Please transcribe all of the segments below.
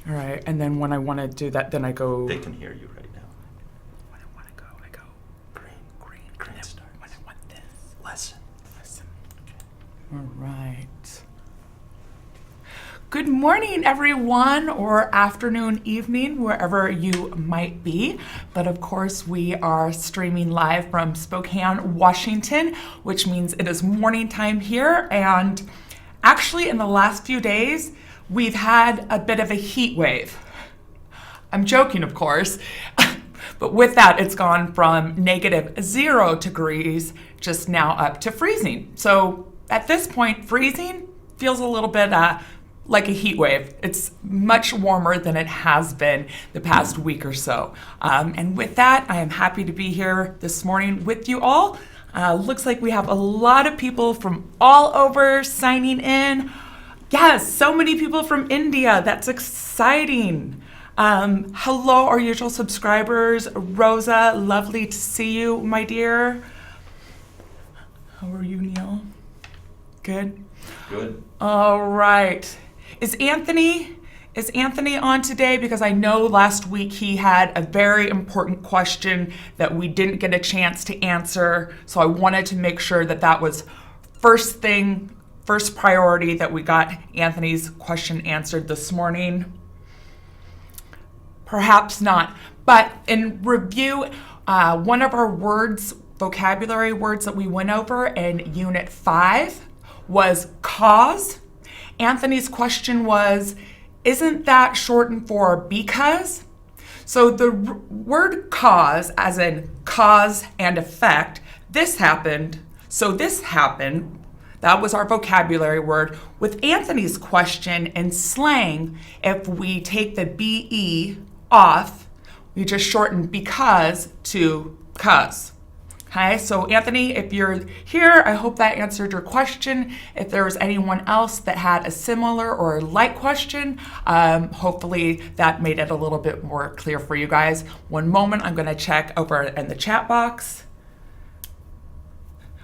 All right, and then when I want to do that, then I go. They can hear you right now. When I want to go, I go. Green start. When I want this. Lesson. All right. Good morning, everyone, or afternoon, evening, wherever you might be. But of course, we are streaming live from Spokane, Washington, which means it is morning time here. And actually, in the last few days, we've had a bit of a heat wave. I'm joking, of course. But with that, it's gone from -0 degrees just now up to freezing. So at this point, freezing feels a little bit like a heat wave. It's much warmer than it has been the past week or so. And with that, I am happy to be here this morning with you all. Looks like we have a lot of people from all over signing in. Yes, so many people from India. That's exciting. Hello, our usual subscribers. Rosa, lovely to see you, my dear. How are you, Neil? Good? Good. All right. Is Anthony on today? Because I know last week he had a very important question that we didn't get a chance to answer. So I wanted to make sure that that was first priority, that we got Anthony's question answered this morning. Perhaps not. But in review, one of our vocabulary words that we went over in Unit 5 was cause. Anthony's question was, isn't that shortened for because? So the word cause, as in cause and effect, this happened, so this happened, that was our vocabulary word. With Anthony's question in slang, if we take the BE off, we just shorten because to cuz. Okay, so Anthony, if you're here, I hope that answered your question. If there was anyone else that had a similar or like question, hopefully that made it a little bit more clear for you guys. One moment, I'm gonna check over in the chat box.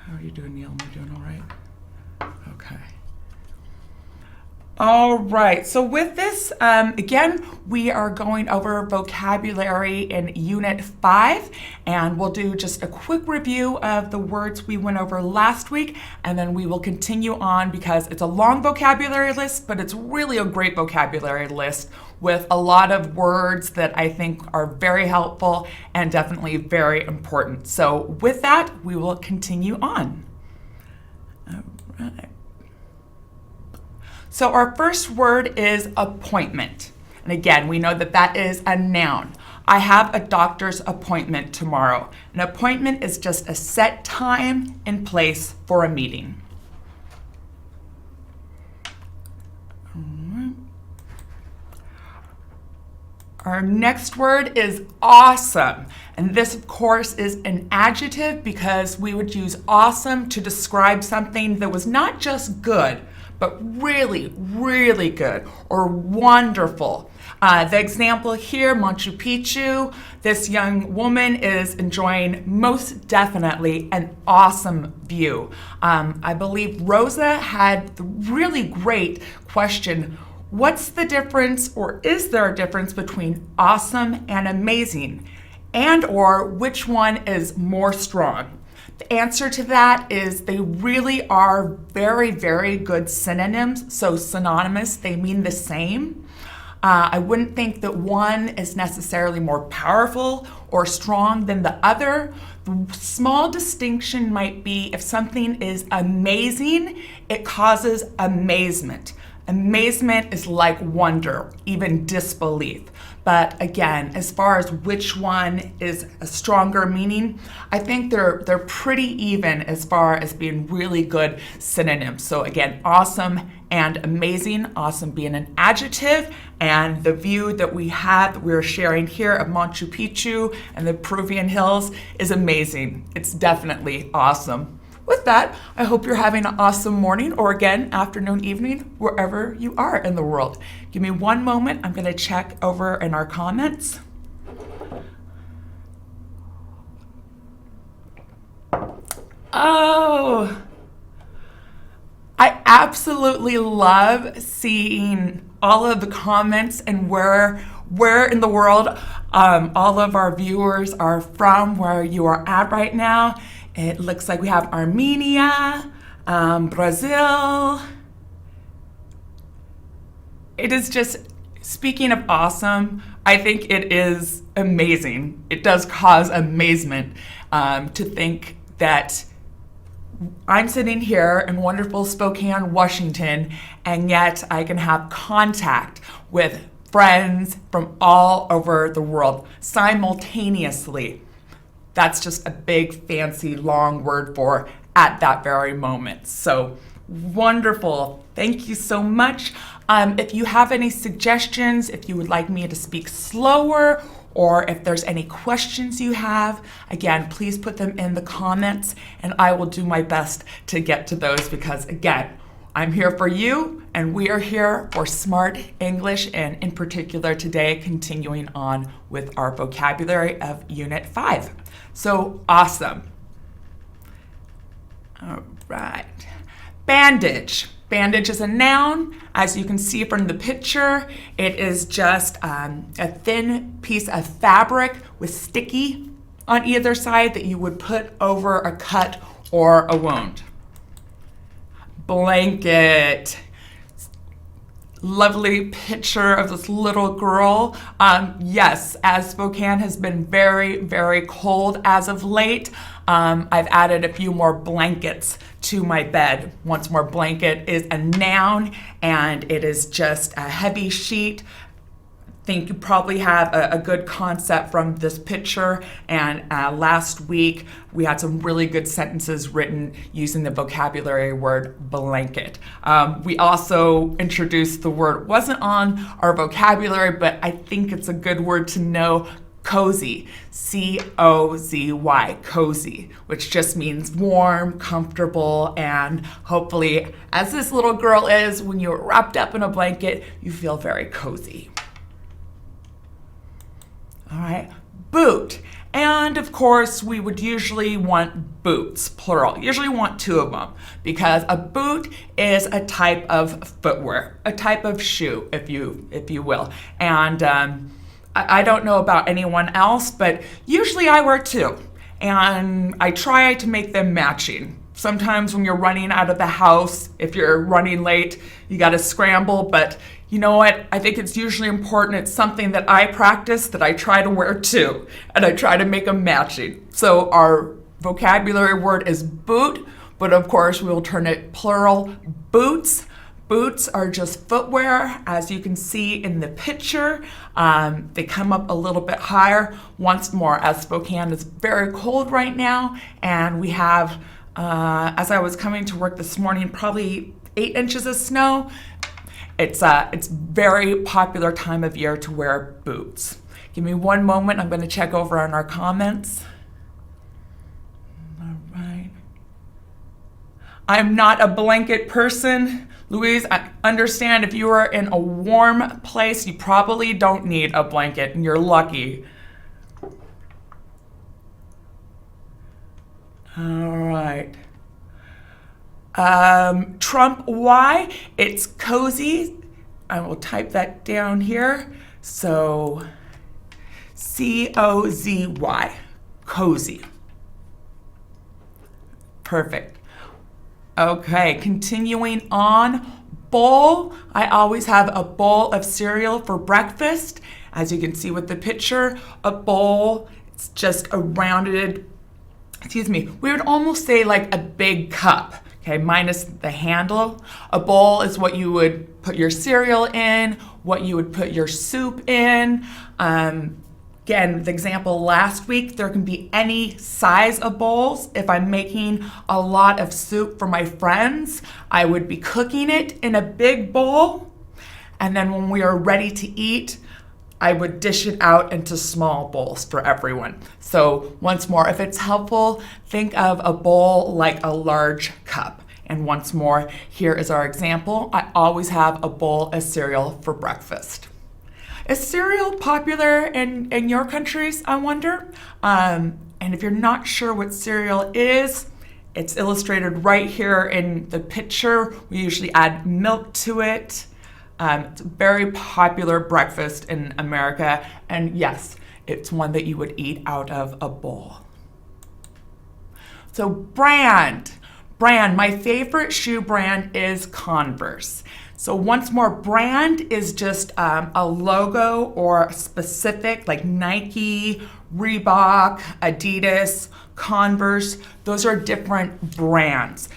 How are you doing, Neil? Am I doing all right? Okay. All right, so with this, again, we are going over vocabulary in Unit 5, and we'll do just a quick review of the words we went over last week, and then we will continue on because it's a long vocabulary list, but it's really a great vocabulary list with a lot of words that I think are very helpful and definitely very important. So with that, we will continue on. All right. So our first word is appointment. And again, we know that that is a noun. I have a doctor's appointment tomorrow. An appointment is just a set time and place for a meeting. Our next word is awesome. And this, of course, is an adjective because we would use awesome to describe something that was not just good, but really, really good or wonderful. The example here, Machu Picchu, this young woman is enjoying most definitely an awesome view. I believe Rosa had the really great question, what's the difference, or is there a difference between awesome and amazing? And or which one is more strong? The answer to that is they really are very, very good synonyms. So synonymous, they mean the same. I wouldn't think that one is necessarily more powerful or strong than the other. The small distinction might be if something is amazing, it causes amazement. Amazement is like wonder, even disbelief. But again, as far as which one is a stronger meaning, I think they're pretty even as far as being really good synonyms. So again, awesome and amazing, awesome being an adjective, and the view that we have, that we're sharing here of Machu Picchu and the Peruvian hills is amazing. It's definitely awesome. With that, I hope you're having an awesome morning or again, afternoon, evening, wherever you are in the world. Give me one moment. I'm going to check over in our comments. Oh, I absolutely love seeing all of the comments and where in the world all of our viewers are from, where you are at right now. It looks like we have Armenia, Brazil. It is just, speaking of awesome, I think it is amazing. It does cause amazement to think that I'm sitting here in wonderful Spokane, Washington, and yet I can have contact with friends from all over the world simultaneously. That's just a big, fancy, long word for at that very moment. So wonderful. Thank you so much. If you have any suggestions, if you would like me to speak slower, or if there's any questions you have, again, please put them in the comments and I will do my best to get to those because, again, I'm here for you and we are here for Smart English, and in particular today, continuing on with our vocabulary of Unit 5. So awesome. All right. Bandage. Bandage is a noun. As you can see from the picture, it is just a thin piece of fabric with sticky on either side that you would put over a cut or a wound. Blanket. Lovely picture of this little girl. Yes, as Spokane has been very, very cold as of late, I've added a few more blankets to my bed. Once more, blanket is a noun and it is just a heavy sheet. I think you probably have a good concept from this picture, and last week we had some really good sentences written using the vocabulary word blanket. We also introduced the word, wasn't on our vocabulary, but I think it's a good word to know, cozy, C-O-Z-Y, cozy, which just means warm, comfortable, and hopefully, as this little girl is, when you're wrapped up in a blanket, you feel very cozy. All right, boot. And of course, we would usually want boots, plural. Usually want two of them because a boot is a type of footwear, a type of shoe, if you will. And I don't know about anyone else, but usually I wear two. And I try to make them matching. Sometimes when you're running out of the house, if you're running late, you got to scramble. But you know what? I think it's usually important. It's something that I practice, that I try to wear too. And I try to make them matching. So our vocabulary word is boot, but of course we will turn it plural, boots. Boots are just footwear, as you can see in the picture. They come up a little bit higher. Once more, as Spokane is very cold right now, and we have, as I was coming to work this morning, probably 8 inches of snow. It's very popular time of year to wear boots. Give me one moment. I'm going to check over on our comments. All right. I'm not a blanket person. Louise, I understand if you are in a warm place, you probably don't need a blanket, and you're lucky. All right. Trump Y, it's cozy. I will type that down here. So, C-O-Z-Y, cozy. Perfect. Okay, continuing on, bowl. I always have a bowl of cereal for breakfast. As you can see with the picture, a bowl, it's just a rounded, we would almost say like a big cup, okay, minus the handle. A bowl is what you would put your cereal in, what you would put your soup in. Again, the example last week, there can be any size of bowls. If I'm making a lot of soup for my friends, I would be cooking it in a big bowl. And then when we are ready to eat, I would dish it out into small bowls for everyone. So once more, if it's helpful, think of a bowl like a large cup. And once more, here is our example. I always have a bowl of cereal for breakfast. Is cereal popular in your countries, I wonder? And if you're not sure what cereal is, It's illustrated right here in the picture. We usually add milk to it. It's a very popular breakfast in America. And yes, it's one that you would eat out of a bowl. So brand. My favorite shoe brand is Converse. So once more, brand is just a logo or a specific, like Nike, Reebok, Adidas, Converse. Those are different brands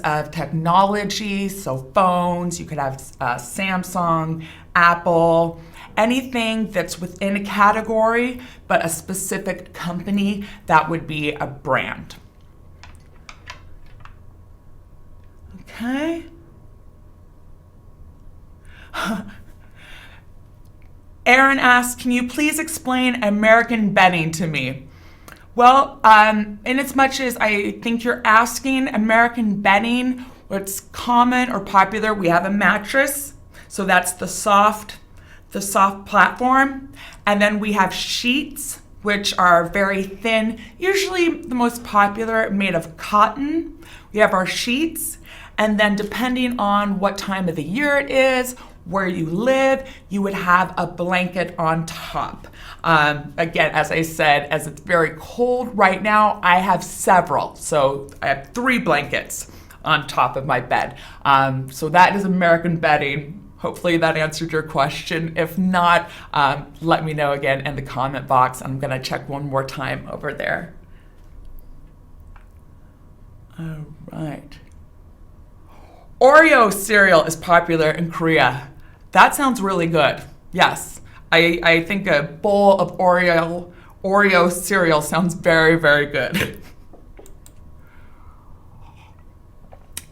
of technology, so phones. You could have Samsung, Apple, anything that's within a category, but a specific company, that would be a brand. Okay. Aaron asks, can you please explain American bedding to me? Well, in as much as I think you're asking American bedding, what's common or popular, we have a mattress. So that's the soft platform. And then we have sheets, which are very thin, usually the most popular, made of cotton. We have our sheets. And then depending on what time of the year it is, where you live, you would have a blanket on top. Again, as I said, as it's very cold right now, I have several. So I have 3 blankets on top of my bed. So that is American bedding. Hopefully that answered your question. If not, let me know again in the comment box. I'm gonna check one more time over there. All right. Oreo cereal is popular in Korea. That sounds really good. Yes, I think a bowl of Oreo cereal sounds very, very good.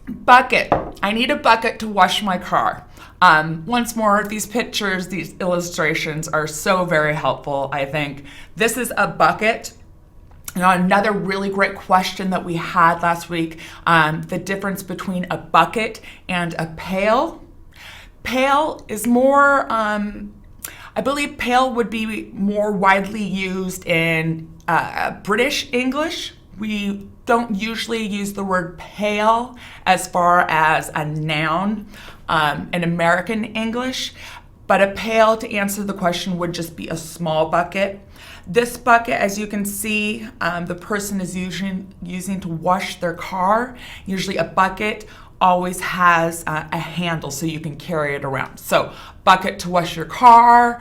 Bucket. I need a bucket to wash my car. Once more, these pictures, these illustrations are so very helpful, I think. This is a bucket. Now, another really great question that we had last week, the difference between a bucket and a pail. Pail is more, I believe pail would be more widely used in British English. We don't usually use the word pail as far as a noun in American English, but a pail, to answer the question, would just be a small bucket. This bucket, as you can see, the person is using to wash their car. Usually a bucket always has a handle so you can carry it around. So bucket to wash your car.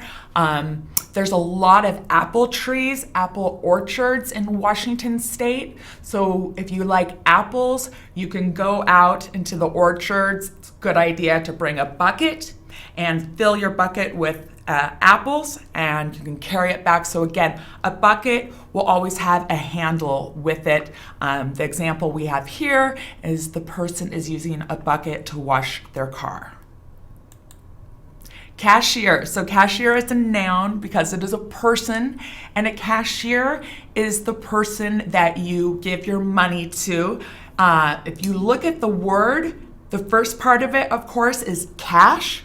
There's a lot of apple trees, apple orchards in Washington State. So if you like apples, you can go out into the orchards. It's a good idea to bring a bucket and fill your bucket with apples, and you can carry it back. So again, a bucket will always have a handle with it. The example we have here is the person is using a bucket to wash their car. Cashier. So cashier is a noun because it is a person, and a cashier is the person that you give your money to. If you look at the word, the first part of it, of course, is cash.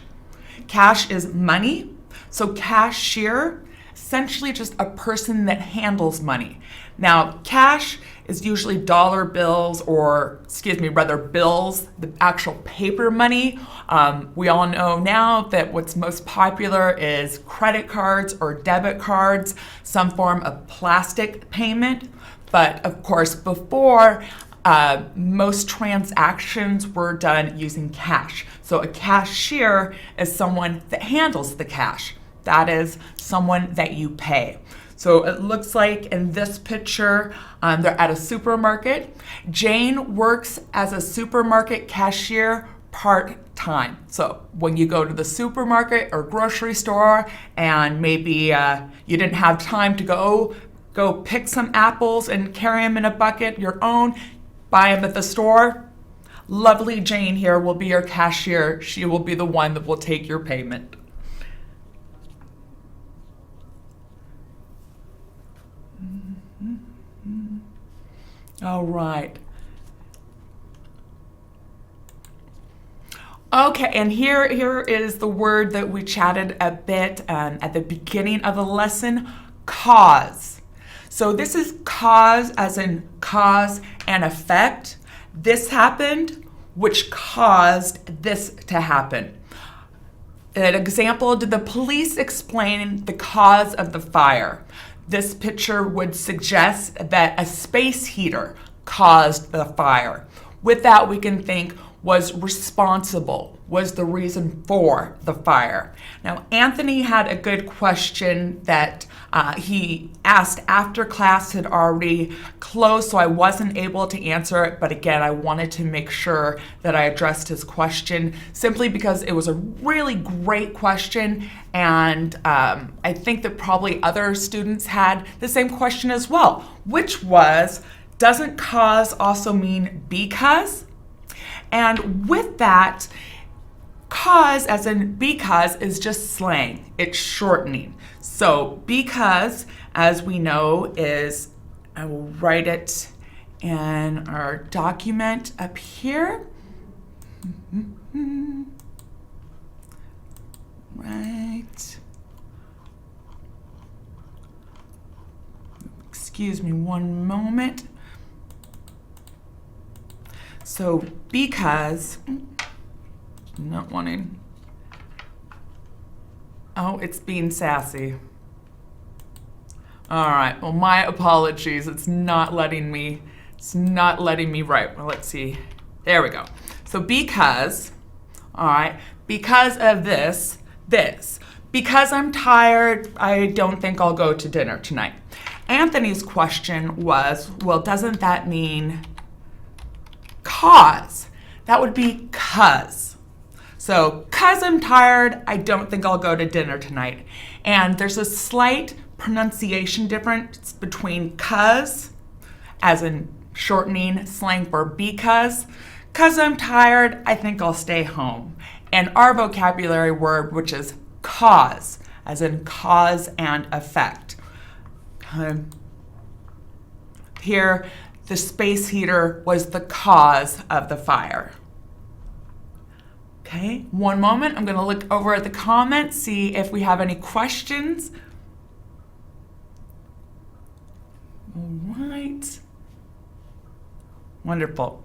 Cash is money. So cashier, essentially just a person that handles money. Now, cash is usually dollar bills, or bills, the actual paper money. We all know now that what's most popular is credit cards or debit cards, some form of plastic payment. But of course, before, most transactions were done using cash. So a cashier is someone that handles the cash. That is someone that you pay. So it looks like in this picture, they're at a supermarket. Jane works as a supermarket cashier part-time. So when you go to the supermarket or grocery store and maybe you didn't have time to go pick some apples and carry them in a bucket, your own, buy them at the store, lovely Jane here will be your cashier. She will be the one that will take your payment. All right. Okay, and here is the word that we chatted a bit at the beginning of the lesson, cause. So this is cause as in cause and effect. This happened, which caused this to happen. An example, did the police explain the cause of the fire? This picture would suggest that a space heater caused the fire. With that, we can think was responsible, was the reason for the fire. Now, Anthony had a good question that he asked after class had already closed, so I wasn't able to answer it. But again, I wanted to make sure that I addressed his question simply because it was a really great question. And I think that probably other students had the same question as well, which was, doesn't cause also mean because? And with that, cause as in because is just slang. It's shortening. So because, as we know, is, I will write it in our document up here. Right. Excuse me one moment. So because, not wanting, oh, it's being sassy. All right, well, my apologies. It's not letting me write. Well, let's see. There we go. So because, all right, because of this. Because I'm tired, I don't think I'll go to dinner tonight. Anthony's question was, well, doesn't that mean cause? That would be cause. So, cause I'm tired, I don't think I'll go to dinner tonight. And there's a slight pronunciation difference between cause, as in shortening slang for because. Cause I'm tired, I think I'll stay home. And our vocabulary word, which is cause, as in cause and effect. Here, the space heater was the cause of the fire. Okay, one moment. I'm going to look over at the comments, see if we have any questions. All right. Wonderful.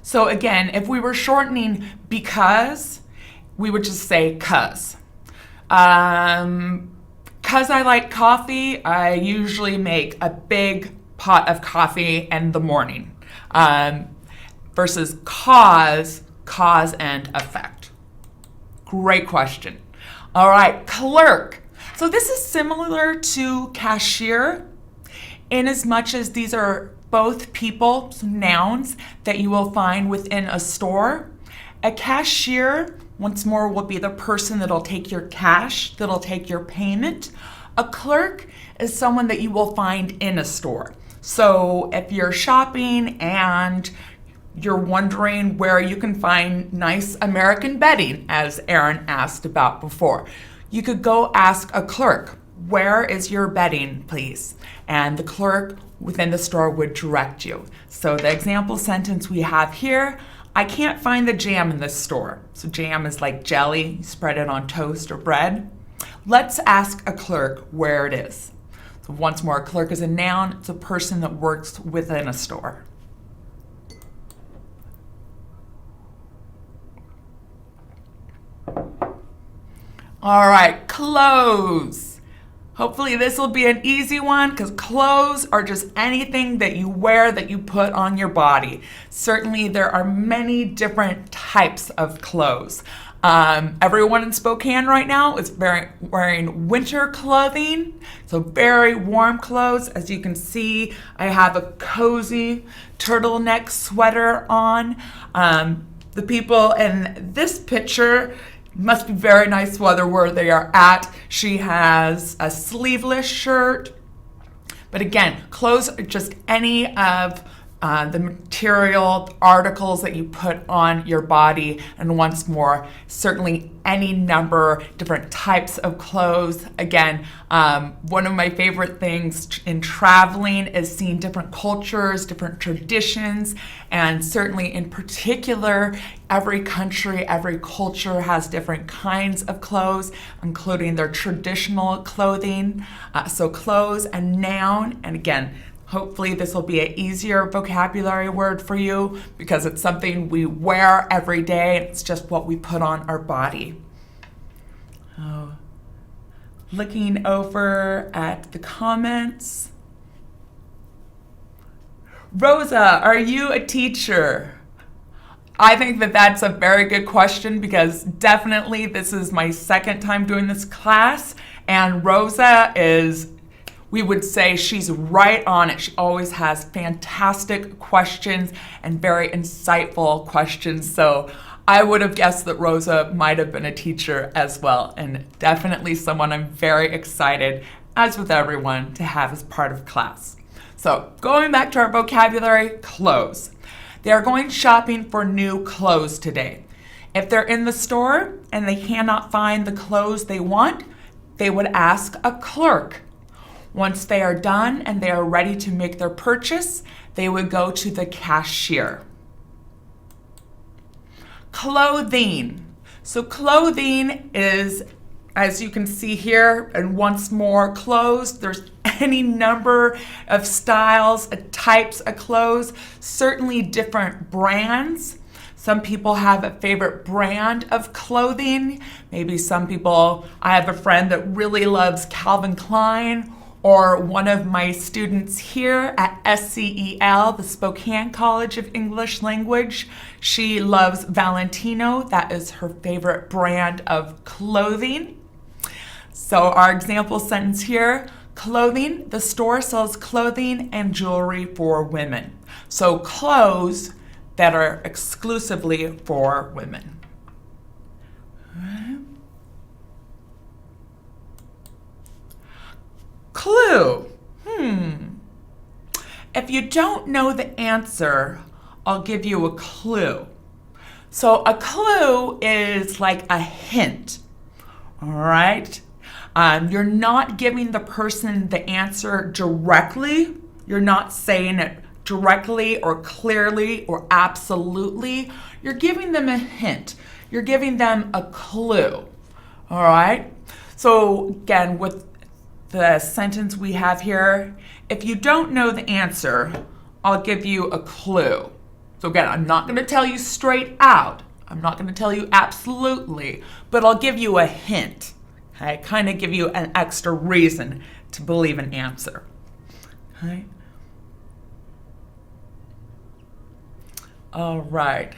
So again, if we were shortening because, we would just say cuz. Cuz I like coffee, I usually make a big pot of coffee in the morning. Versus cause and effect. Great question. All right, clerk. So this is similar to cashier in as much as these are both people, nouns, that you will find within a store. A cashier, once more, will be the person that'll take your cash, that'll take your payment. A clerk is someone that you will find in a store. So if you're shopping and you're wondering where you can find nice American bedding, as Aaron asked about before, you could go ask a clerk, where is your bedding, please? And the clerk within the store would direct you. So the example sentence we have here, I can't find the jam in this store. So jam is like jelly, you spread it on toast or bread. Let's ask a clerk where it is. So once more, a clerk is a noun, it's a person that works within a store. All right, clothes. Hopefully this will be an easy one because clothes are just anything that you wear that you put on your body. Certainly there are many different types of clothes. Everyone in Spokane right now is wearing winter clothing, so very warm clothes. As you can see, I have a cozy turtleneck sweater on. The people in this picture must be very nice weather where they are at. She has a sleeveless shirt. But again, clothes are just any of the material, articles that you put on your body, and once more, certainly any number, different types of clothes. Again, one of my favorite things in traveling is seeing different cultures, different traditions, and certainly in particular, every country, every culture has different kinds of clothes, including their traditional clothing. So clothes, a noun, and again, hopefully this will be an easier vocabulary word for you because it's something we wear every day. It's just what we put on our body. Oh. Looking over at the comments. Rosa, are you a teacher? I think that that's a very good question because definitely this is my second time doing this class, and Rosa is, we would say she's right on it. She always has fantastic questions and very insightful questions. So I would have guessed that Rosa might have been a teacher as well, and definitely someone I'm very excited, as with everyone, to have as part of class. So going back to our vocabulary, clothes. They are going shopping for new clothes today. If they're in the store and they cannot find the clothes they want, they would ask a clerk. Once they are done and they are ready to make their purchase, they would go to the cashier. Clothing. So clothing is, as you can see here, and once more, clothes. There's any number of styles, types of clothes, certainly different brands. Some people have a favorite brand of clothing. Maybe some people, I have a friend that really loves Calvin Klein, or one of my students here at SCEL, the Spokane College of English Language. She loves Valentino. That is her favorite brand of clothing. So our example sentence here, clothing, the store sells clothing and jewelry for women. So clothes that are exclusively for women. Clue. If you don't know the answer, I'll give you a clue. So a clue is like a hint, all right? You're not giving the person the answer directly. You're not saying it directly or clearly or absolutely. You're giving them a hint. You're giving them a clue, all right? So again, with the sentence we have here, if you don't know the answer, I'll give you a clue. So again, I'm not going to tell you straight out. I'm not going to tell you absolutely, but I'll give you a hint. Okay, kind of give you an extra reason to believe an answer. Okay. All right.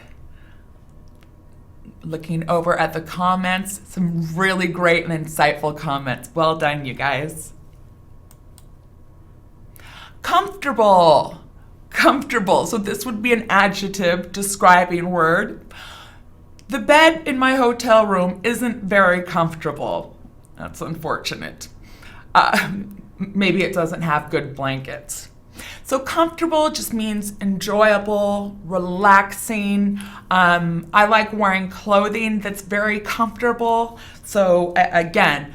Looking over at the comments, some really great and insightful comments. Well done, you guys. Comfortable. Comfortable. So this would be an adjective describing word. The bed in my hotel room isn't very comfortable. That's unfortunate. Maybe it doesn't have good blankets. So comfortable just means enjoyable, relaxing. I like wearing clothing that's very comfortable. So again,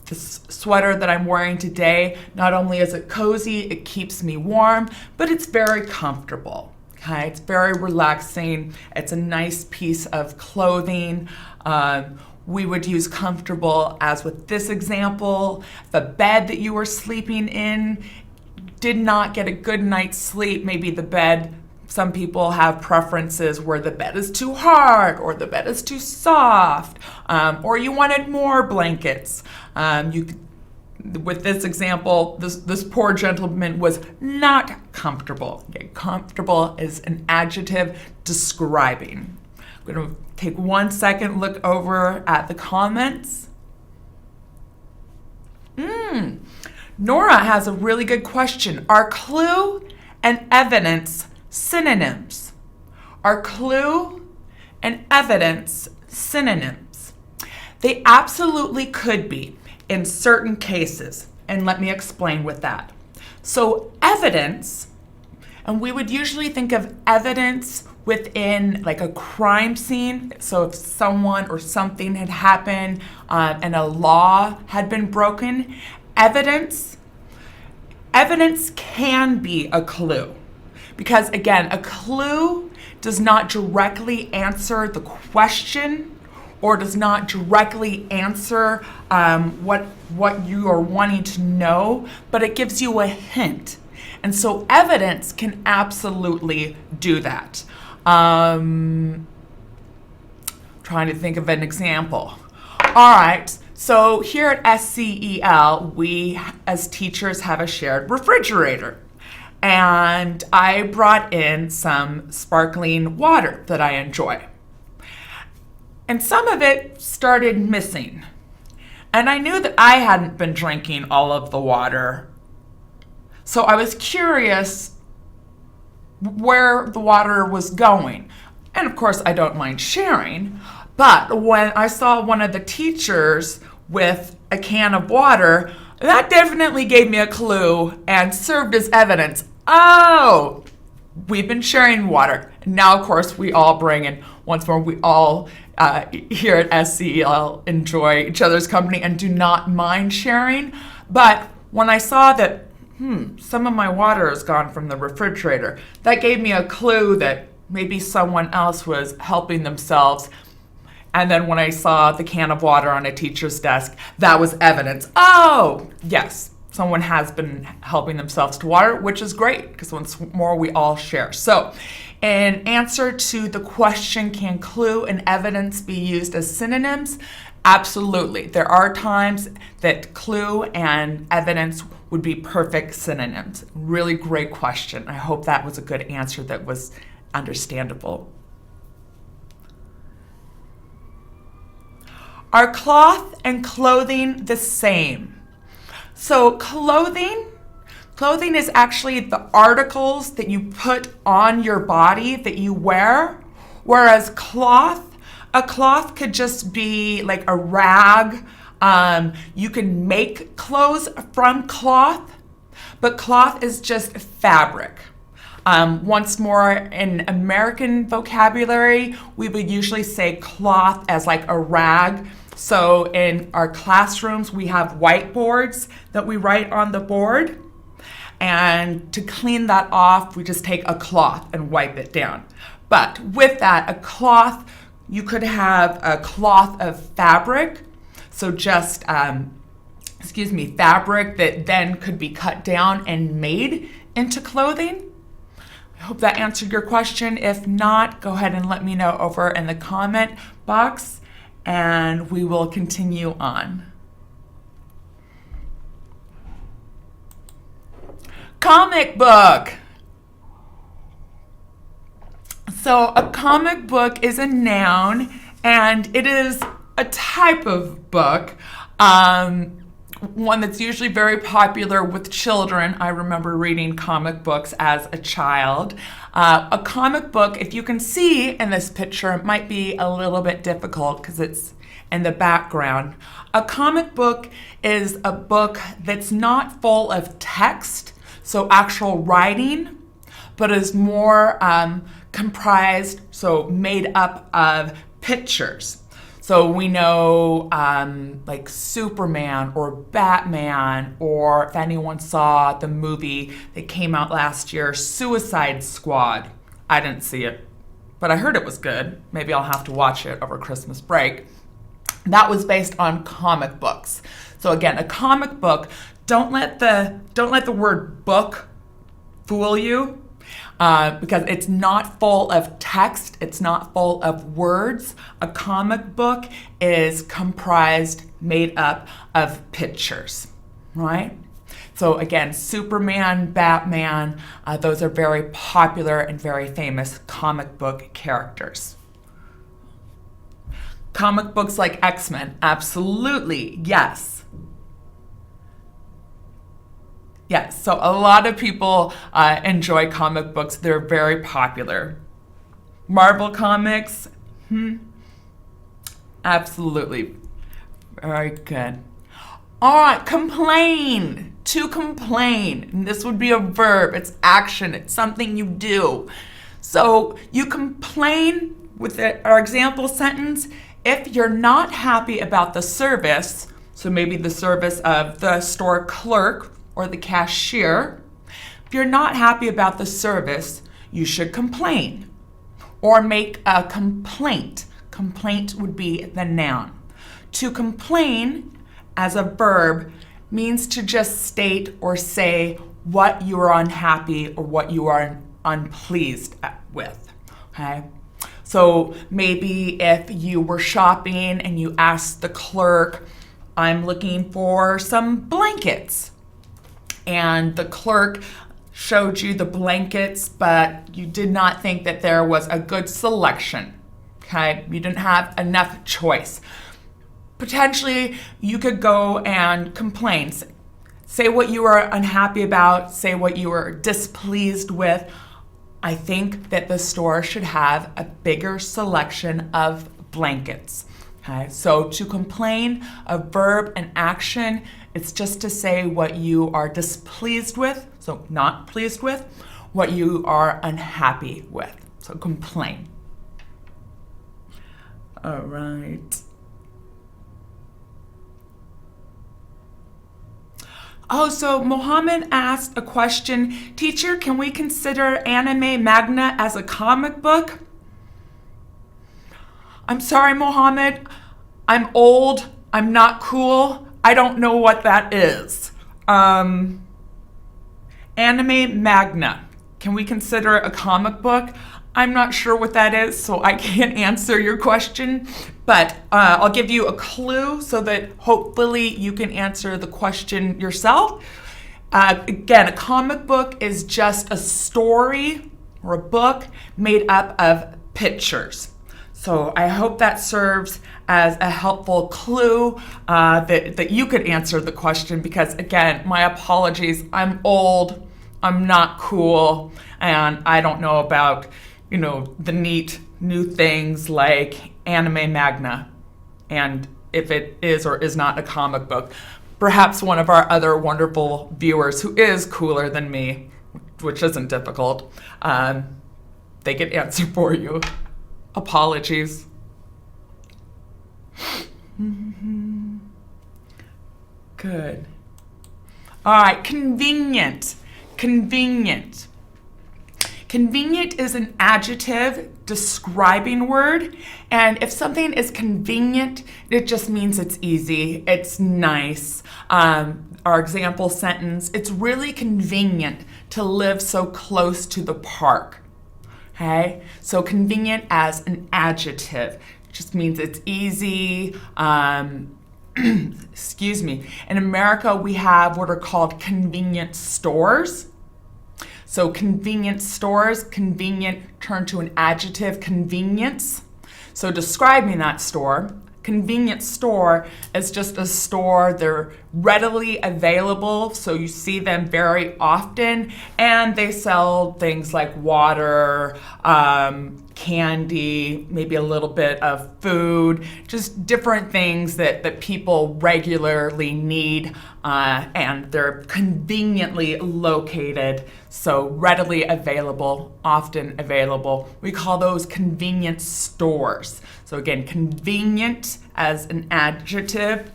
this sweater that I'm wearing today, not only is it cozy, it keeps me warm, but it's very comfortable. Okay, it's very relaxing. It's a nice piece of clothing. We would use comfortable as with this example. The bed that you were sleeping in did not get a good night's sleep. Maybe the bed, some people have preferences where the bed is too hard or the bed is too soft, or you wanted more blankets. With this example, this poor gentleman was not comfortable. Okay, comfortable is an adjective describing. I'm going to take 1 second, look over at the comments. Nora has a really good question. Are clue and evidence synonyms? Are clue and evidence synonyms? They absolutely could be in certain cases, and let me explain with that. So evidence, And we would usually think of evidence within like a crime scene. So if someone or something had happened and a law had been broken, evidence can be a clue. Because again, a clue does not directly answer the question or does not directly answer what you are wanting to know, but it gives you a hint. And so evidence can absolutely do that. Trying to think of an example. All right, so here at SCEL, we as teachers have a shared refrigerator. And I brought in some sparkling water that I enjoy. And some of it started missing. And I knew that I hadn't been drinking all of the water. So I was curious where the water was going. And of course, I don't mind sharing. But when I saw one of the teachers with a can of water, that definitely gave me a clue and served as evidence. Oh, we've been sharing water. Now, of course, we all bring in, once more, we all here at SCEL enjoy each other's company and do not mind sharing. But when I saw that, some of my water is gone from the refrigerator, that gave me a clue that maybe someone else was helping themselves. And then when I saw the can of water on a teacher's desk, that was evidence. Oh, yes, someone has been helping themselves to water, which is great because once more we all share. So in answer to the question, can clue and evidence be used as synonyms? Absolutely. There are times that clue and evidence would be perfect synonyms. Really great question. I hope that was a good answer that was understandable. Are cloth and clothing the same? So clothing is actually the articles that you put on your body that you wear, whereas a cloth could just be like a rag. You can make clothes from cloth, but cloth is just fabric. Once more, in American vocabulary, we would usually say cloth as like a rag. So in our classrooms, we have whiteboards that we write on the board. And to clean that off, we just take a cloth and wipe it down. But with that, a cloth, you could have a cloth of fabric. So just, fabric that then could be cut down and made into clothing. I hope that answered your question. If not, go ahead and let me know over in the comment box and we will continue on. Comic book. So a comic book is a noun and it is a type of book. One that's usually very popular with children. I remember reading comic books as a child. A comic book, if you can see in this picture, it might be a little bit difficult because it's in the background. A comic book is a book that's not full of text, so actual writing, but is more comprised, so made up of pictures. So we know like Superman or Batman, or if anyone saw the movie that came out last year, Suicide Squad. I didn't see it, but I heard it was good. Maybe I'll have to watch it over Christmas break. That was based on comic books. So again, a comic book, don't let the word book fool you. Because it's not full of text, it's not full of words. A comic book is comprised, made up of pictures, right? So again, Superman, Batman, those are very popular and very famous comic book characters. Comic books like X-Men, absolutely, yes. Yes, so a lot of people enjoy comic books. They're very popular. Marvel Comics, absolutely. Very good. All right, complain. To complain, and this would be a verb, it's action, it's something you do. So you complain with our example sentence if you're not happy about the service, so maybe the service of the store clerk or the cashier. If you're not happy about the service, you should complain or make a complaint. Complaint would be the noun. To complain as a verb means to just state or say what you are unhappy or what you are unpleased with, okay? So maybe if you were shopping and you asked the clerk, I'm looking for some blankets, and the clerk showed you the blankets, but you did not think that there was a good selection, okay? You didn't have enough choice. Potentially, you could go and complain. Say what you are unhappy about, say what you are displeased with. I think that the store should have a bigger selection of blankets. Okay, so to complain, a verb and action, it's just to say what you are displeased with, so not pleased with, what you are unhappy with. So complain. All right. Oh, so Mohammed asked a question, teacher, can we consider Anime Magna as a comic book? I'm sorry, Mohammed. I'm old. I'm not cool. I don't know what that is. Anime Magna. Can we consider it a comic book? I'm not sure what that is, so I can't answer your question, but I'll give you a clue so that hopefully you can answer the question yourself. Again, a comic book is just a story or a book made up of pictures. So I hope that serves as a helpful clue that you could answer the question, because again, my apologies, I'm old, I'm not cool, and I don't know about the neat new things like Anime Magna, and if it is or is not a comic book. Perhaps one of our other wonderful viewers who is cooler than me, which isn't difficult, they could answer for you. Apologies. Good. All right, convenient. Convenient. Convenient is an adjective describing word, and if something is convenient, it just means it's easy, it's nice. Our example sentence, it's really convenient to live so close to the park. Okay, so convenient as an adjective just means it's easy. Excuse me. In America, we have what are called convenience stores. So convenience stores, convenient turned to an adjective, convenience. So describing that store, convenience store is just a store. They're readily available, so you see them very often, and they sell things like water, candy, maybe a little bit of food, just different things that people regularly need, and they're conveniently located, so readily available, often available. We call those convenience stores. So again, convenient as an adjective.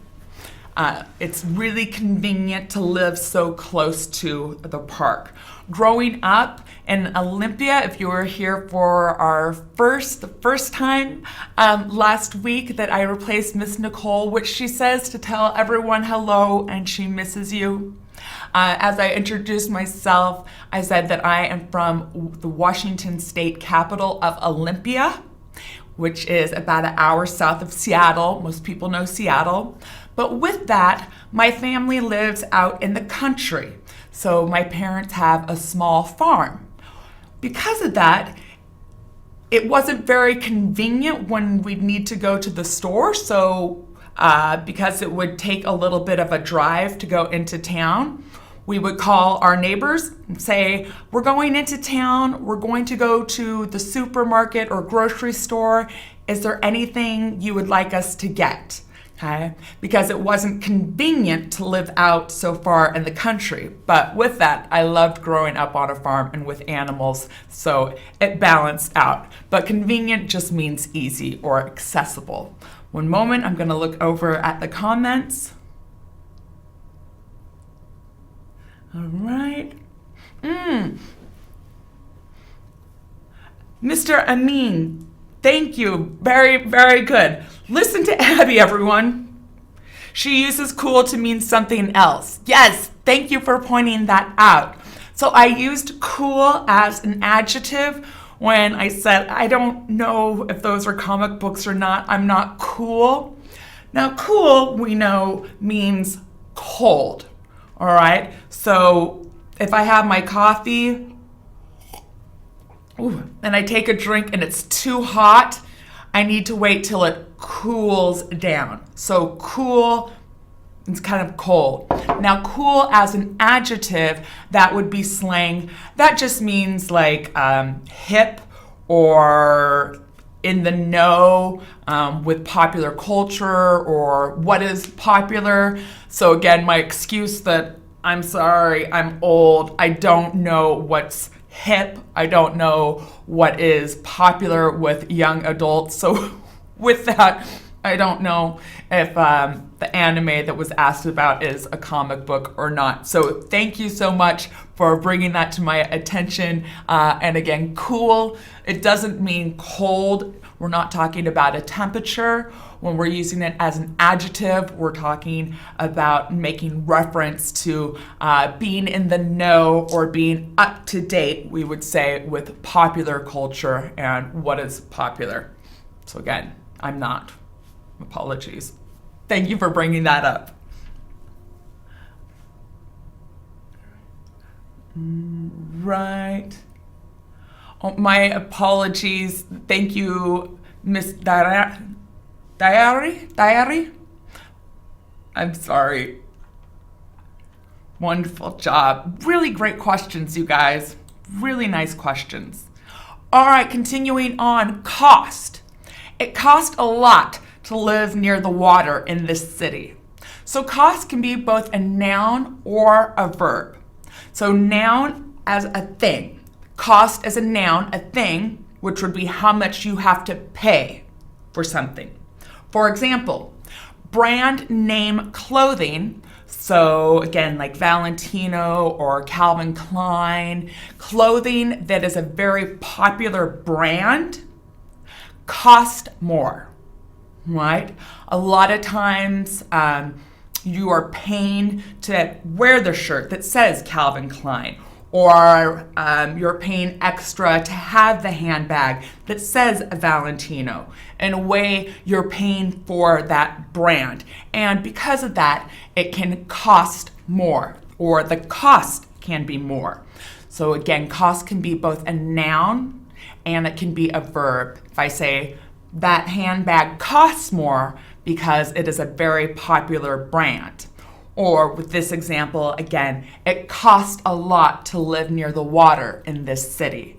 It's really convenient to live so close to the park. Growing up in Olympia, if you were here for our first time last week that I replaced Miss Nicole, which she says to tell everyone hello and she misses you. As I introduced myself, I said that I am from the Washington state capital of Olympia, which is about an hour south of Seattle. Most people know Seattle. But with that, my family lives out in the country. So my parents have a small farm. Because of that, it wasn't very convenient when we'd need to go to the store. So because it would take a little bit of a drive to go into town, we would call our neighbors and say, we're going into town, we're going to go to the supermarket or grocery store. Is there anything you would like us to get? okay? Because it wasn't convenient to live out so far in the country. But with that, I loved growing up on a farm and with animals, so it balanced out. But convenient just means easy or accessible. One moment, I'm gonna look over at the comments. All right. Mr. Amin, thank you. Very, very good. Listen to Abby, everyone. She uses cool to mean something else. Yes, thank you for pointing that out. So I used cool as an adjective when I said, I don't know if those are comic books or not. I'm not cool. Now, cool, we know, means cold. All right? So if I have my coffee, and I take a drink and it's too hot, I need to wait till it cools down. So cool, it's kind of cold. Now cool as an adjective, that would be slang. That just means like hip or in the know with popular culture or what is popular. So again, my excuse that I'm sorry, I'm old, I don't know what's hip, I don't know what is popular with young adults. So with that, I don't know if the anime that was asked about is a comic book or not. So thank you so much for bringing that to my attention. And again, cool, it doesn't mean cold. We're not talking about a temperature. When we're using it as an adjective, we're talking about making reference to being in the know or being up to date, we would say, with popular culture and what is popular. So again, I'm not. Apologies. Thank you for bringing that up. Right. Oh, my apologies. Thank you, Miss Diary? I'm sorry. Wonderful job. Really great questions, you guys. Really nice questions. All right, continuing on. Cost. It costs a lot to live near the water in this city. So cost can be both a noun or a verb. So noun as a thing. Cost as a noun, a thing, which would be how much you have to pay for something. For example, brand name clothing, so again, like Valentino or Calvin Klein, clothing that is a very popular brand, cost more, right? A lot of times you are paying to wear the shirt that says Calvin Klein, or you're paying extra to have the handbag that says Valentino. In a way, you're paying for that brand. And because of that, it can cost more, or the cost can be more. So again, cost can be both a noun and it can be a verb. If I say, that handbag costs more because it is a very popular brand. Or with this example, again, it costs a lot to live near the water in this city,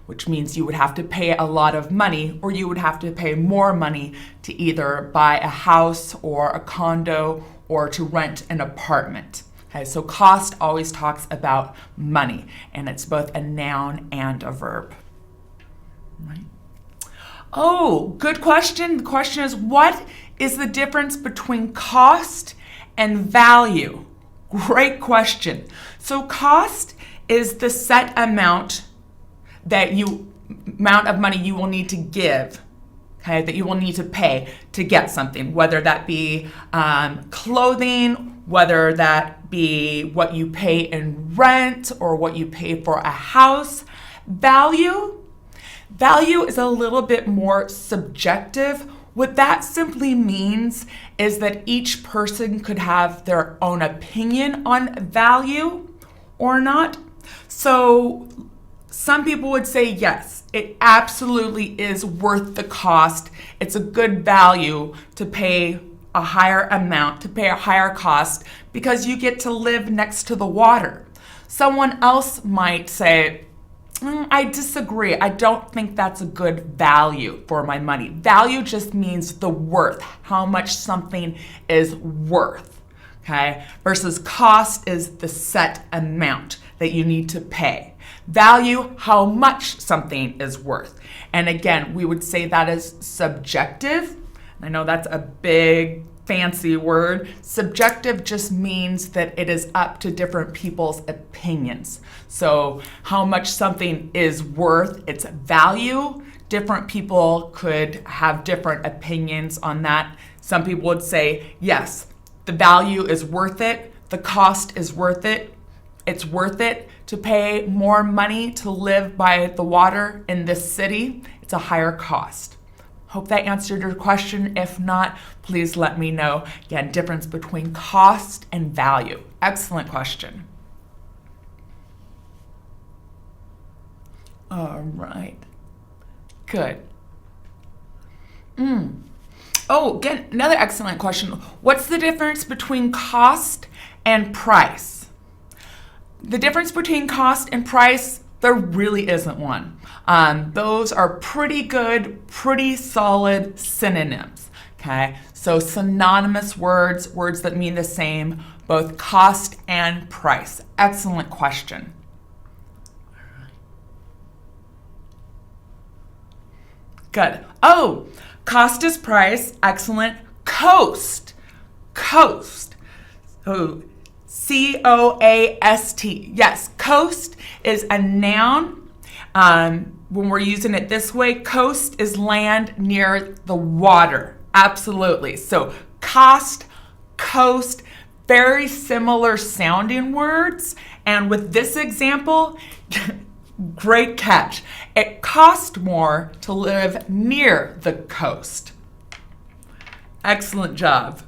which means you would have to pay a lot of money, or you would have to pay more money to either buy a house or a condo or to rent an apartment. Okay, so cost always talks about money, and it's both a noun and a verb. Right. Oh, good question. The question is, what is the difference between cost and value? Great question. So cost is the set amount of money you will need to give, okay, that you will need to pay to get something, whether that be clothing, whether that be what you pay in rent or what you pay for a house. Value is a little bit more subjective. What that simply means is that each person could have their own opinion on value or not. So some people would say, yes, it absolutely is worth the cost. It's a good value to pay a higher amount, to pay a higher cost, because you get to live next to the water. Someone else might say, I disagree. I don't think that's a good value for my money. Value just means the worth, how much something is worth, okay? Versus cost is the set amount that you need to pay. Value, how much something is worth. And again, we would say that is subjective. I know that's a big fancy word. Subjective just means that it is up to different people's opinions. So how much something is worth, its value, different people could have different opinions on that. Some people would say, yes, the value is worth it, the cost is worth it, it's worth it to pay more money to live by the water in this city. It's a higher cost. Hope that answered your question. If not, please let me know. Again, difference between cost and value. Excellent question. All right. Good. Oh, again, another excellent question. What's the difference between cost and price? The difference between cost and price, there really isn't one. Those are pretty good, pretty solid synonyms, okay? So synonymous words, words that mean the same, both cost and price. Excellent question. Good. Oh, cost is price. Excellent. Coast. Coast. So C-O-A-S-T. Yes, coast is a noun. When we're using it this way, coast is land near the water. Absolutely. So cost, coast, very similar sounding words. And with this example, great catch. It costs more to live near the coast. Excellent job.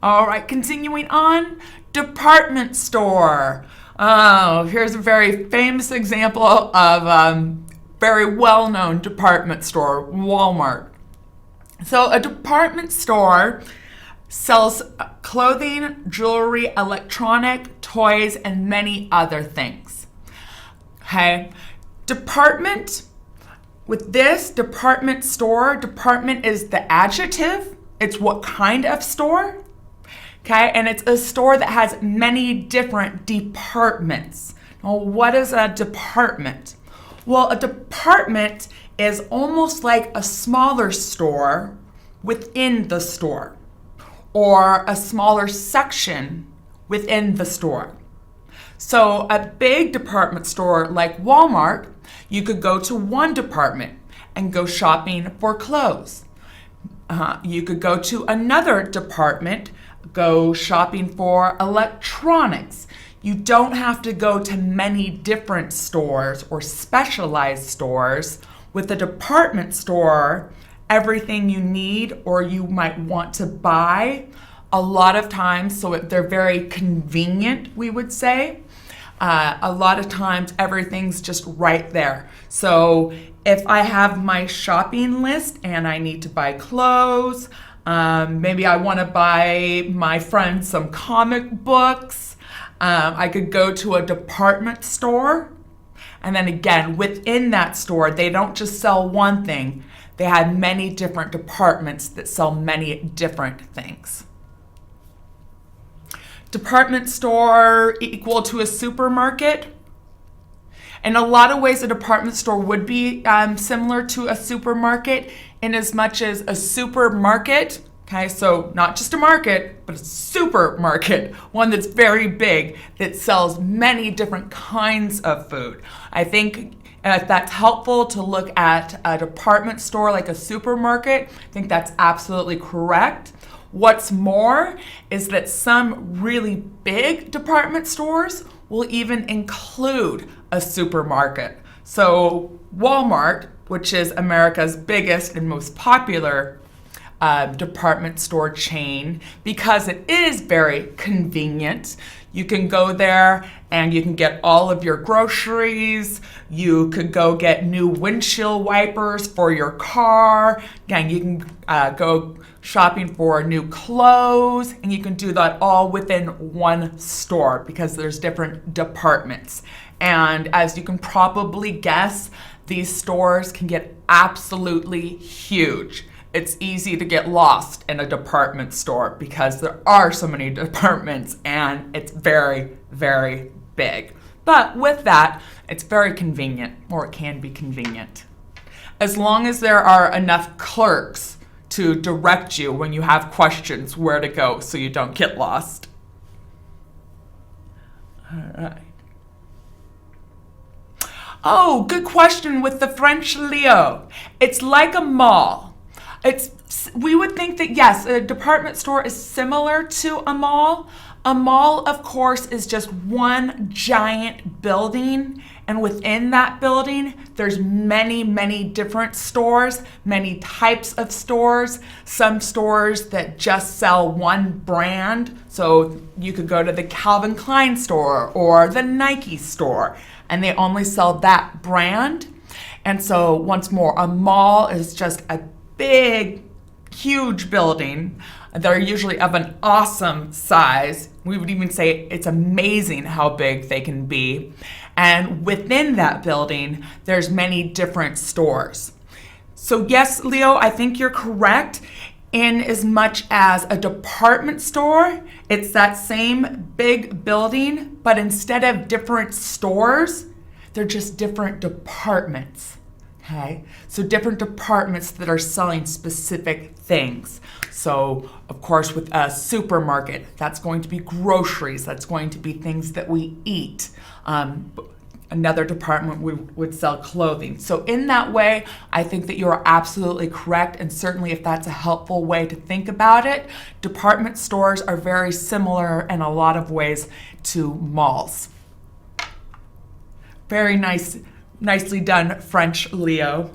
All right, continuing on. Department store. Oh, here's a very famous example of very well-known department store, Walmart. So a department store sells clothing, jewelry, electronic, toys, and many other things. Okay, department, with this department store, department is the adjective. It's what kind of store. Okay, and it's a store that has many different departments. Now, what is a department? Well, a department is almost like a smaller store within the store, or a smaller section within the store. So a big department store like Walmart, you could go to one department and go shopping for clothes. You could go to another department, go shopping for electronics. You don't have to go to many different stores or specialized stores. With a department store, everything you need or you might want to buy, a lot of times, so they're very convenient, we would say. A lot of times everything's just right there. So if I have my shopping list and I need to buy clothes, maybe I want to buy my friend some comic books, I could go to a department store. And then again, within that store, they don't just sell one thing. They have many different departments that sell many different things. Department store equal to a supermarket. In a lot of ways, a department store would be similar to a supermarket in as much as a supermarket, okay, so not just a market, but a supermarket, one that's very big, that sells many different kinds of food. I think if that's helpful to look at a department store like a supermarket, I think that's absolutely correct. What's more is that some really big department stores will even include a supermarket. So Walmart, which is America's biggest and most popular department store chain, because it is very convenient, you can go there and you can get all of your groceries. You could go get new windshield wipers for your car. Again, you can go shopping for new clothes, and you can do that all within one store because there's different departments. And as you can probably guess, these stores can get absolutely huge. It's easy to get lost in a department store because there are so many departments and it's very, very big. But with that, it's very convenient, or it can be convenient. As long as there are enough clerks to direct you when you have questions where to go so you don't get lost. All right. Oh, good question with the French Leo. It's like a mall. We would think that, yes, a department store is similar to a mall. A mall, of course, is just one giant building. And within that building, there's many, many different stores, many types of stores. Some stores that just sell one brand. So you could go to the Calvin Klein store or the Nike store, and they only sell that brand. And so once more, a mall is just a big, huge building. They're usually of an awesome size. We would even say it's amazing how big they can be. And within that building, there's many different stores. So yes, Leo, I think you're correct. In as much as a department store, it's that same big building, but instead of different stores, they're just different departments. Okay, so different departments that are selling specific things. So, of course, with a supermarket, that's going to be groceries. That's going to be things that we eat. Another department would sell clothing. So in that way, I think that you are absolutely correct. And certainly if that's a helpful way to think about it, department stores are very similar in a lot of ways to malls. Very nice. Nicely done, French Leo.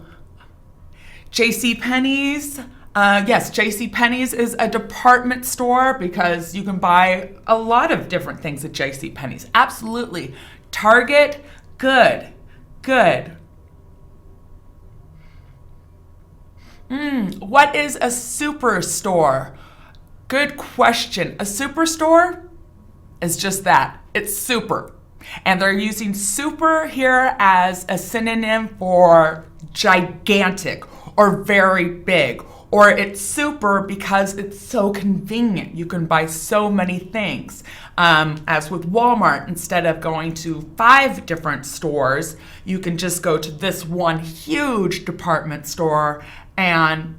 JCPenney's. Yes, JCPenney's is a department store because you can buy a lot of different things at JCPenney's. Absolutely. Target, good. What is a superstore? Good question. A superstore is just that. It's super. And they're using super here as a synonym for gigantic or very big. Or it's super because it's so convenient. You can buy so many things. As with Walmart, instead of going to 5 different stores, you can just go to this one huge department store and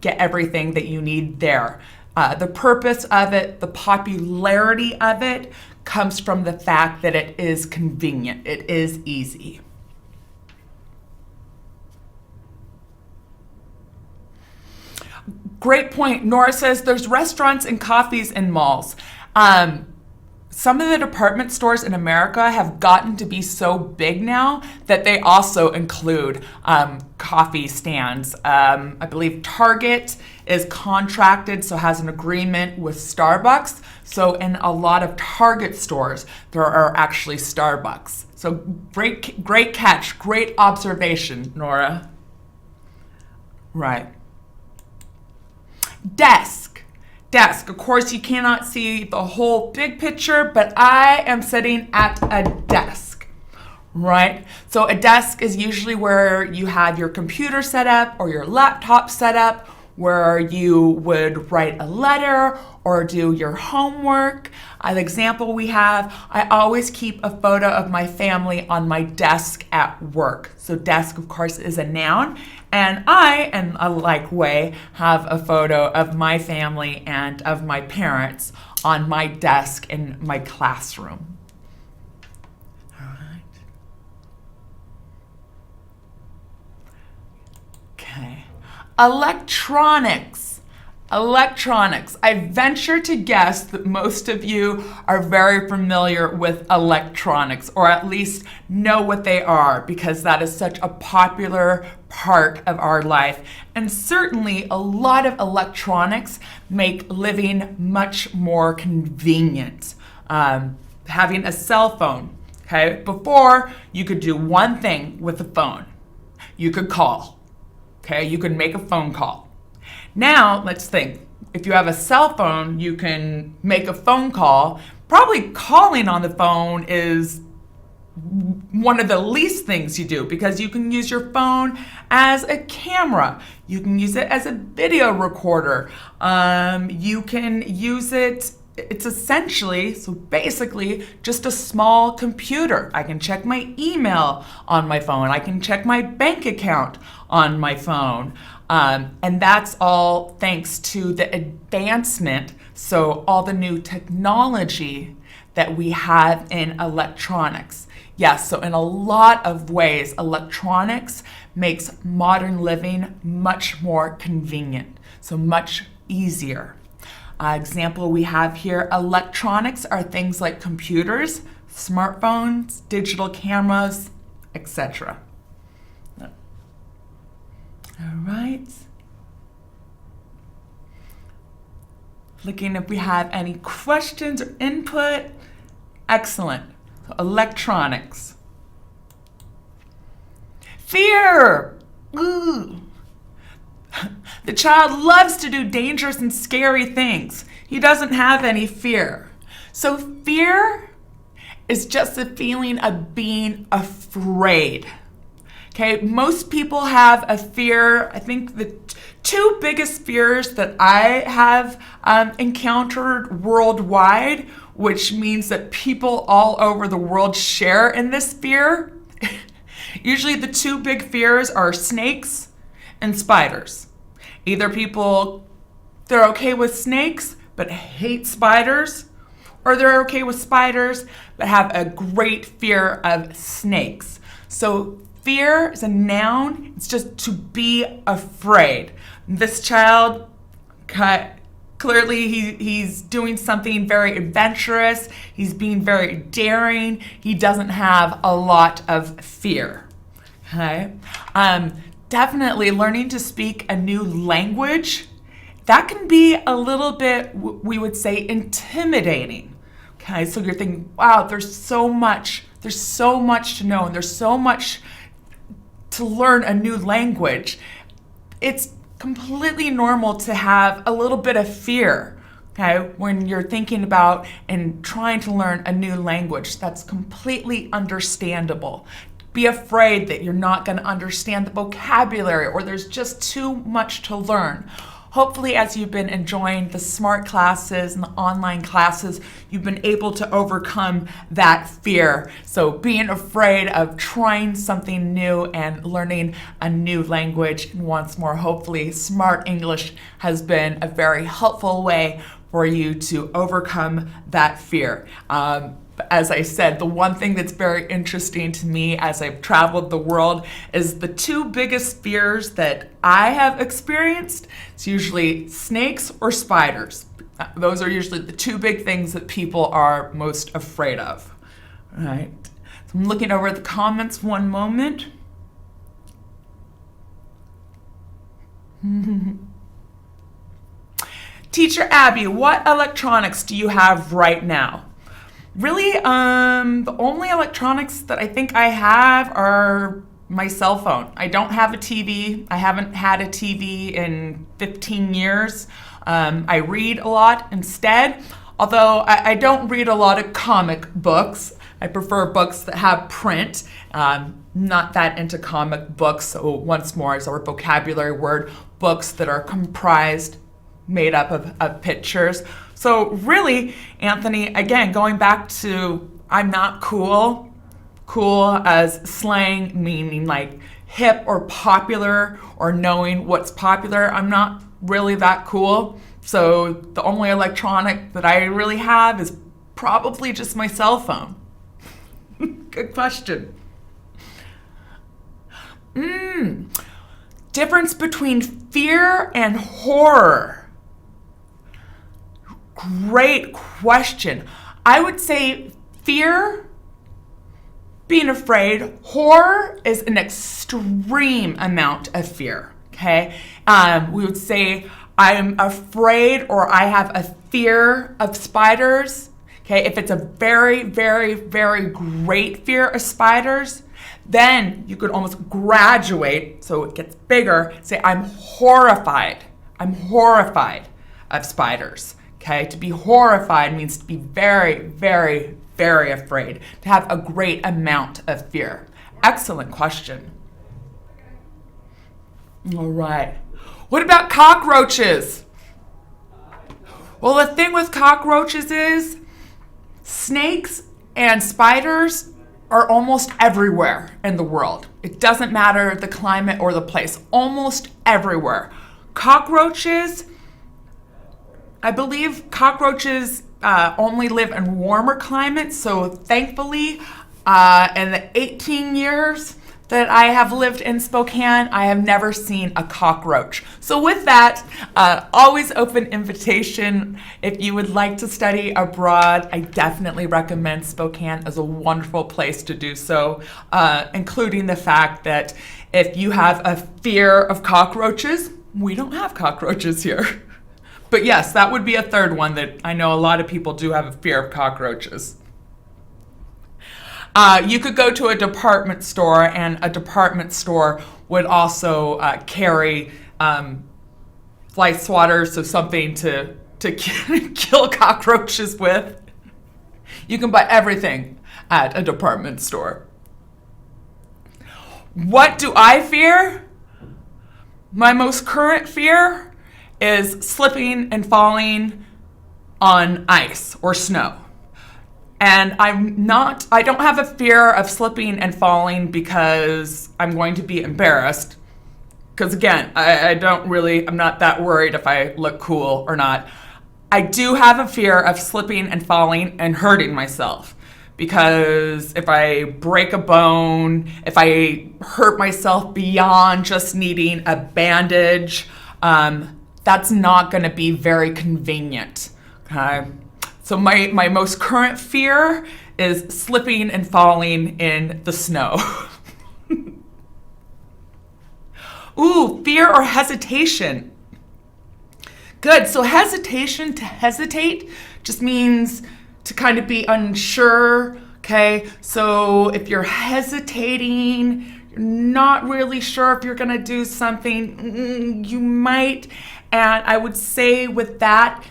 get everything that you need there. The purpose of it, the popularity of it, comes from the fact that it is convenient. It is easy. Great point. Nora says there's restaurants and coffees in malls. Some of the department stores in America have gotten to be so big now that they also include coffee stands. I believe Target is contracted, so has an agreement with Starbucks. So in a lot of Target stores, there are actually Starbucks. So great catch, great observation, Nora. Right. Desk. Of course, you cannot see the whole big picture, but I am sitting at a desk, right? So a desk is usually where you have your computer set up or your laptop set up, where you would write a letter or do your homework. An example we have, I always keep a photo of my family on my desk at work. So desk, of course, is a noun. And I, in a like way, have a photo of my family and of my parents on my desk in my classroom. All right. Okay. Electronics. I venture to guess that most of you are very familiar with electronics, or at least know what they are, because that is such a popular part of our life. And certainly a lot of electronics make living much more convenient. Having a cell phone, okay? Before, you could do one thing with the phone. You could call, okay? You could make a phone call. Now, let's think. If you have a cell phone, you can make a phone call. Probably calling on the phone is one of the least things you do, because you can use your phone as a camera. You can use it as a video recorder. You can use it, it's essentially, so basically, just a small computer. I can check my email on my phone. I can check my bank account on my phone. And that's all thanks to the advancement, so all the new technology that we have in electronics. Yes, so in a lot of ways, electronics makes modern living much more convenient, so much easier. Example we have here, electronics are things like computers, smartphones, digital cameras, etc. All right. Looking if we have any questions or input. Excellent. So electronics. Fear. Ooh. The child loves to do dangerous and scary things. He doesn't have any fear. So fear is just a feeling of being afraid. Okay, most people have a fear. I think the two biggest fears that I have encountered worldwide, which means that people all over the world share in this fear. Usually the two big fears are snakes and spiders. Either people, they're okay with snakes but hate spiders, or they're okay with spiders but have a great fear of snakes. So fear is a noun. It's just to be afraid. This child, clearly he's doing something very adventurous. He's being very daring. He doesn't have a lot of fear. Okay. Definitely learning to speak a new language, that can be a little bit, we would say, intimidating. Okay, so you're thinking, wow, there's so much to know, and there's so much to learn a new language. It's completely normal to have a little bit of fear, okay, when you're thinking about and trying to learn a new language. That's completely understandable. Be afraid that you're not going to understand the vocabulary, or there's just too much to learn. Hopefully, as you've been enjoying the Smrt classes and the online classes, you've been able to overcome that fear. So being afraid of trying something new and learning a new language. And once more, hopefully, Smrt English has been a very helpful way for you to overcome that fear. As I said, the one thing that's very interesting to me as I've traveled the world is the two biggest fears that I have experienced. It's usually snakes or spiders. Those are usually the two big things that people are most afraid of. All right. So I'm looking over at the comments one moment. Teacher Abby, what electronics do you have right now? Really, the only electronics that I think I have are my cell phone. I don't have a TV. I haven't had a TV in 15 years. I read a lot instead, although I don't read a lot of comic books. I prefer books that have print. Not that into comic books, so once more, as our vocabulary word, books that are made up of pictures. So really, Anthony, again, going back to I'm not cool, cool as slang, meaning like hip or popular or knowing what's popular. I'm not really that cool. So the only electronic that I really have is probably just my cell phone. Good question. Difference between fear and horror. Great question. I would say fear, being afraid. Horror is an extreme amount of fear, okay? We would say I'm afraid or I have a fear of spiders, okay? If it's a very, very, very great fear of spiders, then you could almost graduate, so it gets bigger, say I'm horrified. I'm horrified of spiders. Okay, to be horrified means to be very, very, very afraid, to have a great amount of fear? Excellent question. All right. What about cockroaches? Well, the thing with cockroaches is snakes and spiders are almost everywhere in the world. It doesn't matter the climate or the place, almost everywhere. Cockroaches, I believe cockroaches only live in warmer climates, so thankfully, in the 18 years that I have lived in Spokane, I have never seen a cockroach. So with that, always open invitation. If you would like to study abroad, I definitely recommend Spokane as a wonderful place to do so, including the fact that if you have a fear of cockroaches, we don't have cockroaches here. But yes, that would be a third one that I know a lot of people do have a fear of cockroaches. You could go to a department store, and a department store would also carry fly swatters, so something to kill cockroaches with. You can buy everything at a department store. What do I fear? My most current fear is slipping and falling on ice or snow. And I don't have a fear of slipping and falling because I'm going to be embarrassed. Because again, I'm not that worried if I look cool or not. I do have a fear of slipping and falling and hurting myself. Because if I break a bone, if I hurt myself beyond just needing a bandage, that's not going to be very convenient. Okay? So my most current fear is slipping and falling in the snow. Ooh, fear or hesitation. Good, so hesitation, to hesitate, just means to kind of be unsure, okay? So if you're hesitating, you're not really sure if you're gonna do something, you might. And I would say with that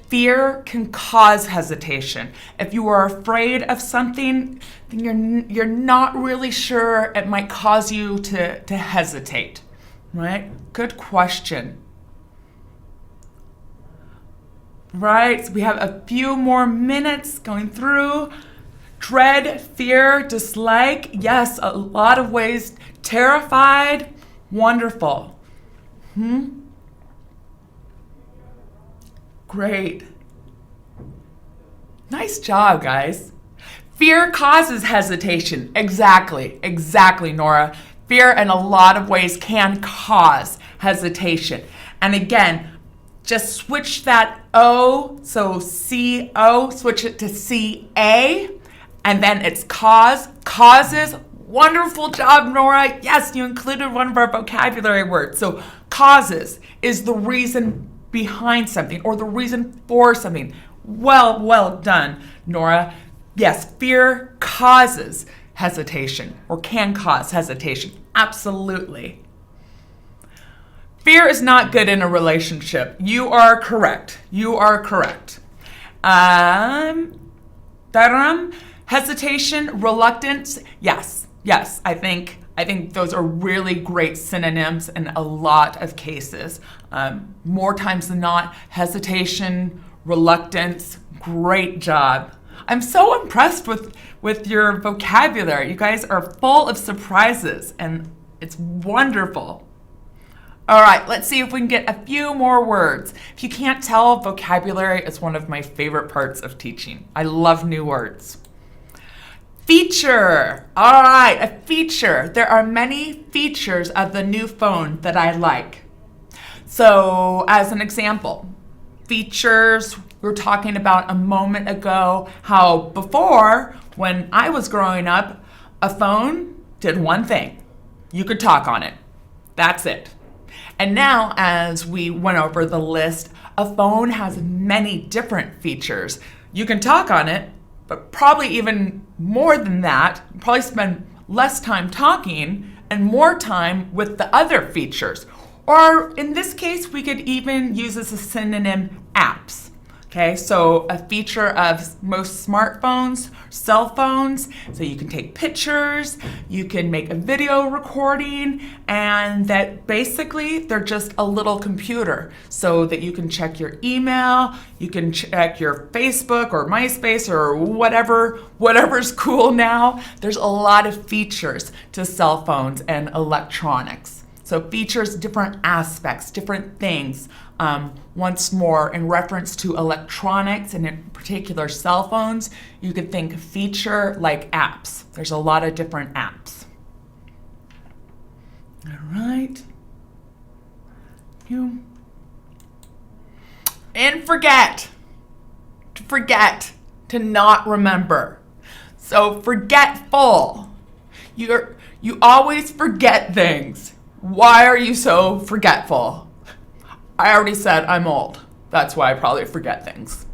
fear can cause hesitation. If you are afraid of something, then you're not really sure, it might cause you to hesitate, right? Good question. Right, so we have a few more minutes going through. Dread, fear, dislike, yes, a lot of ways. Terrified, wonderful. Great. Nice job, guys. Fear causes hesitation. Exactly, Nora. Fear in a lot of ways can cause hesitation. And again, just switch that O, so C-O, switch it to C-A, and then it's causes. Wonderful job, Nora. Yes, you included one of our vocabulary words. So causes is the reason behind something or the reason for something. Well done, Nora. Yes, fear causes hesitation or can cause hesitation. Absolutely. Fear is not good in a relationship. You are correct. Hesitation, reluctance. Yes. I think those are really great synonyms in a lot of cases. More times than not, hesitation, reluctance. Great job. I'm so impressed with your vocabulary. You guys are full of surprises, and it's wonderful. All right, let's see if we can get a few more words. If you can't tell, vocabulary is one of my favorite parts of teaching. I love new words. Feature. All right, a feature. There are many features of the new phone that I like. So, as an example, features, we were talking about a moment ago how before, when I was growing up, a phone did one thing. You could talk on it. That's it. And now, as we went over the list, a phone has many different features. You can talk on it, but probably even more than that, probably spend less time talking and more time with the other features. Or in this case, we could even use as a synonym apps. Okay, so a feature of most smartphones, cell phones, so you can take pictures, you can make a video recording, and that basically they're just a little computer so that you can check your email, you can check your Facebook or MySpace or whatever's cool now. There's a lot of features to cell phones and electronics. So features, different aspects, different things. Once more, in reference to electronics and in particular cell phones, you could think feature like apps. There's a lot of different apps. All right. And forget. To forget. To not remember. So forgetful. You always forget things. Why are you so forgetful? I already said I'm old. That's why I probably forget things.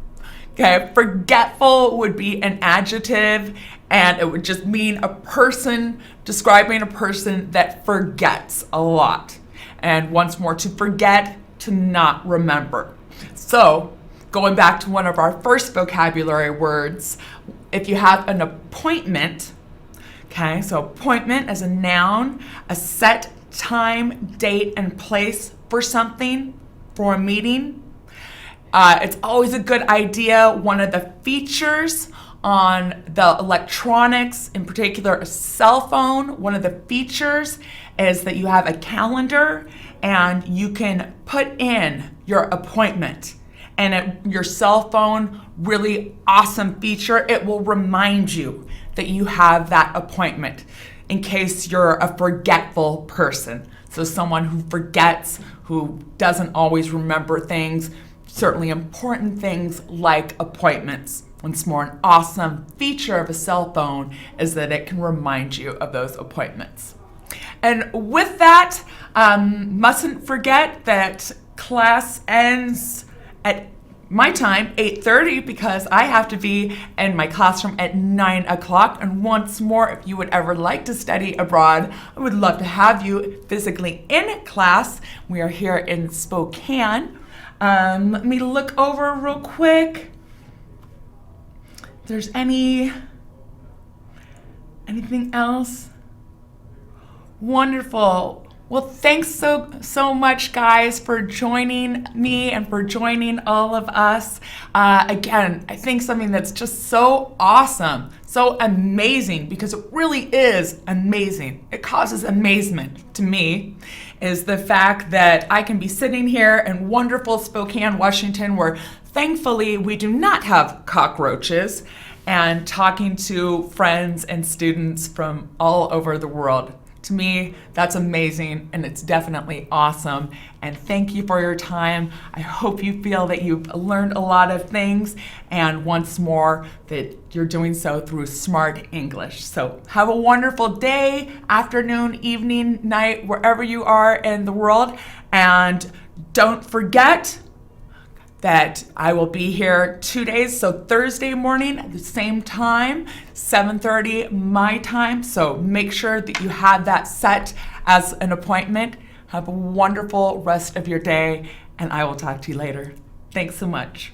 Okay, forgetful would be an adjective, and it would just mean a person, describing a person that forgets a lot. And once more, to forget, to not remember. So, going back to one of our first vocabulary words, if you have an appointment, okay, so appointment as a noun, a set time, date, and place for something, for a meeting. It's always a good idea. One of the features on the electronics, in particular a cell phone, one of the features is that you have a calendar and you can put in your appointment. And your cell phone, really awesome feature, it will remind you that you have that appointment in case you're a forgetful person. So someone who forgets, who doesn't always remember things, certainly important things like appointments. Once more, an awesome feature of a cell phone is that it can remind you of those appointments. And with that, mustn't forget that class ends at my time, 8:30, because I have to be in my classroom at 9 o'clock. And once more, if you would ever like to study abroad, I would love to have you physically in class. We are here in Spokane. Let me look over real quick. If there's anything else? Wonderful. Well, thanks so much, guys, for joining me and for joining all of us. Again, I think something that's just so awesome, so amazing, because it really is amazing. It causes amazement to me, is the fact that I can be sitting here in wonderful Spokane, Washington, where thankfully we do not have cockroaches, and talking to friends and students from all over the world. To me, that's amazing, and it's definitely awesome. And thank you for your time. I hope you feel that you've learned a lot of things, and once more, that you're doing so through Smrt English. So have a wonderful day, afternoon, evening, night, wherever you are in the world. And don't forget that I will be here 2 days, so Thursday morning at the same time, 7:30 my time. So make sure that you have that set as an appointment. Have a wonderful rest of your day, and I will talk to you later. Thanks so much.